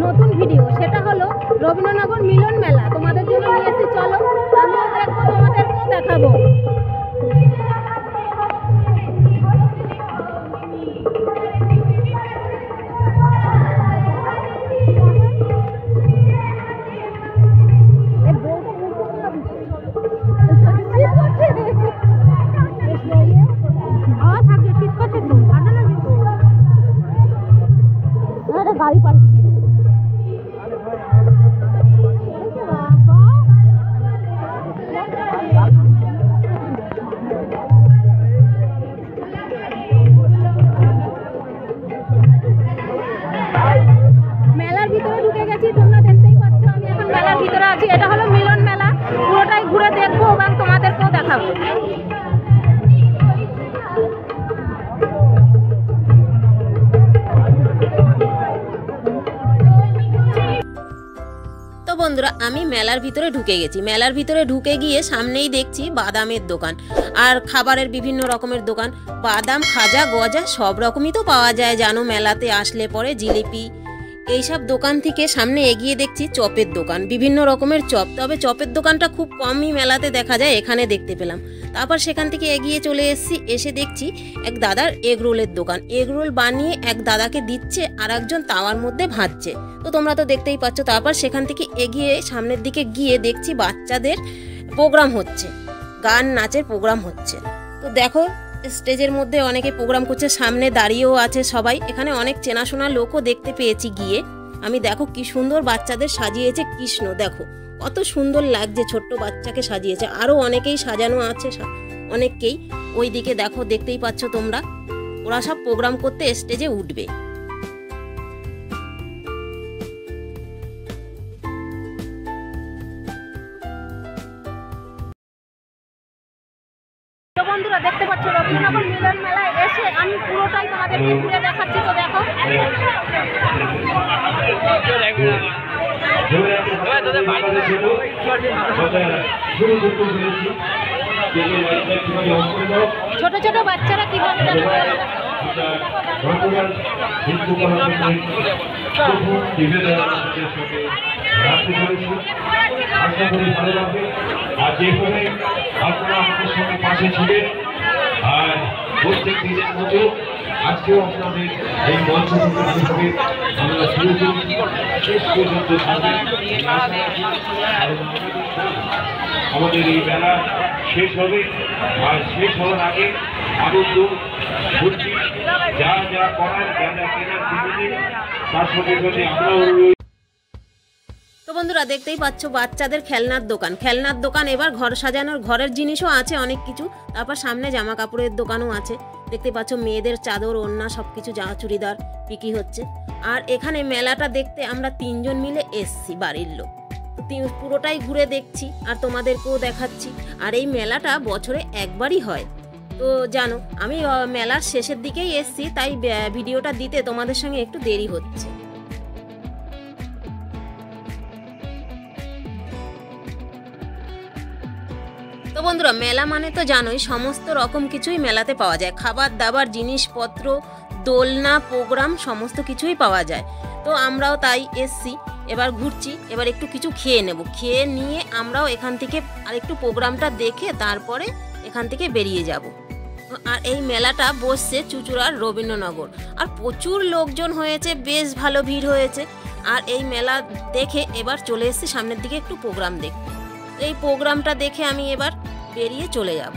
নতুন ভিডিও, সেটা হলো রবীন্দ্রনগর মিলন মেলা। তোমাদের জন্য নিয়ে এসে চলো, আমিও দেখবো, তোমাদেরকেও দেখাবো। গাড়ি পাল্টি মেলার ভিতরে ঢুকে গেছি, তোমরা দেখতেই পাচ্ছ আমি এখন মেলার ভিতরে আছি। এটা হলো মিলন মেলা, পুরোটাই ঘুরে দেখবো এবং তোমাদেরকেও দেখাবো। বন্ধুরা, আমি মেলার ভিতরে ঢুকে গেছি। মেলার ভিতরে ঢুকে গিয়ে সামনেই দেখছি বাদামের দোকান আর খাবারের বিভিন্ন রকমের দোকান। বাদাম, খাজা, গজা সব রকমই তো পাওয়া যায় জানো মেলাতে আসলে পরে, জিলিপি এইসব দোকান থেকে সামনে এগিয়ে দেখছি চপের দোকান, বিভিন্ন রকমের চপ। তবে চপের দোকানটা খুব কমই মেলাতে দেখা যায়, এখানে দেখতে পেলাম। তারপর সেখান থেকে এগিয়ে চলে এসেছি, এসে দেখছি এক দাদার এগরোলের দোকান। এগরোল বানিয়ে এক দাদাকে দিচ্ছে আর একজন তাওয়ার মধ্যে ভাজছে, তো তোমরা তো দেখতেই পাচ্ছ। তারপর সেখান থেকে এগিয়ে সামনের দিকে গিয়ে দেখছি বাচ্চাদের প্রোগ্রাম হচ্ছে, গান নাচের প্রোগ্রাম হচ্ছে। তো দেখো স্টেজের মধ্যে অনেকে প্রোগ্রাম করছে, সামনে দাঁড়িয়েও আছে সবাই। এখানে অনেক চেনাশোনা লোকও দেখতে পেয়েছি গিয়ে আমি। দেখো কি সুন্দর বাচ্চাদের সাজিয়েছে কৃষ্ণ, দেখো কত সুন্দর লাগছে, ছোট্ট বাচ্চাকে সাজিয়েছে। আরও অনেকেই সাজানো আছে, অনেককেই ওই দিকে দেখো, দেখতেই পাচ্ছ তোমরা। ওরা সব প্রোগ্রাম করতে স্টেজে উঠবে। বন্ধুরা দেখতে পাচ্ছ রবীন্দ্রনগর মিলন মেলায় এসে আমি পুরোটাই তোমাদেরকে ঘুরে দেখাচ্ছি। তো দেখো ছোট ছোট বাচ্চারা কিভাবে আর যেভাবে আপনারা আমাদের সঙ্গে পাশে ছিলেন, আর প্রত্যেক দিনের মতো আজকেও আপনাদের এই মঞ্চ থেকে আমরা শুরু করেছি, শেষ পর্যন্ত আমাদের এই মেলা শেষ হবে। আর শেষ হওয়ার আগে আনন্দ ফুর্তি যা যা করার, যা যা কেনার কিনে তার সঙ্গে সাথে আমরাও। তো বন্ধুরা দেখতেই পাচ্ছ বাচ্চাদের খেলনার দোকান। খেলনার দোকান, এবার ঘর সাজানোর ঘরের জিনিসও আছে অনেক কিছু। তারপর সামনে জামা কাপড়ের দোকানও আছে, দেখতে পাচ্ছ মেয়েদের চাদর, ওড়না সব কিছু, জামা চুড়িদার বিক্রি হচ্ছে। আর এখানে মেলাটা দেখতে আমরা 3 জন মিলে এসছি, বাড়ির লোক। পুরোটাই ঘুরে দেখছি আর তোমাদেরকেও দেখাচ্ছি। আর এই মেলাটা বছরে একবারই হয়। তো জানো আমি মেলার শেষের দিকেই এসছি, তাই ভিডিওটা দিতে তোমাদের সঙ্গে একটু দেরি হচ্ছে। তো বন্ধুরা মেলা মানে তো জানোই সমস্ত রকম কিছুই মেলাতে পাওয়া যায়, খাবার দাবার, জিনিসপত্র, দোলনা, প্রোগ্রাম সমস্ত কিছুই পাওয়া যায়। তো আমরাও তাই এসছি, এবার ঘুরছি, এবার একটু কিছু খেয়ে নেব। খেয়ে নিয়ে আমরাও এখান থেকে আর একটু প্রোগ্রামটা দেখে তারপরে এখান থেকে বেরিয়ে যাব। আর এই মেলাটা বসছে চুঁচুড়ার রবীন্দ্রনগর, আর প্রচুর লোকজন হয়েছে, বেশ ভালো ভিড় হয়েছে। আর এই মেলা দেখে এবার চলে এসেছি সামনের দিকে একটু প্রোগ্রাম দেখতে। এই প্রোগ্রামটা দেখে আমি এবার বেরিয়ে চলে যাব।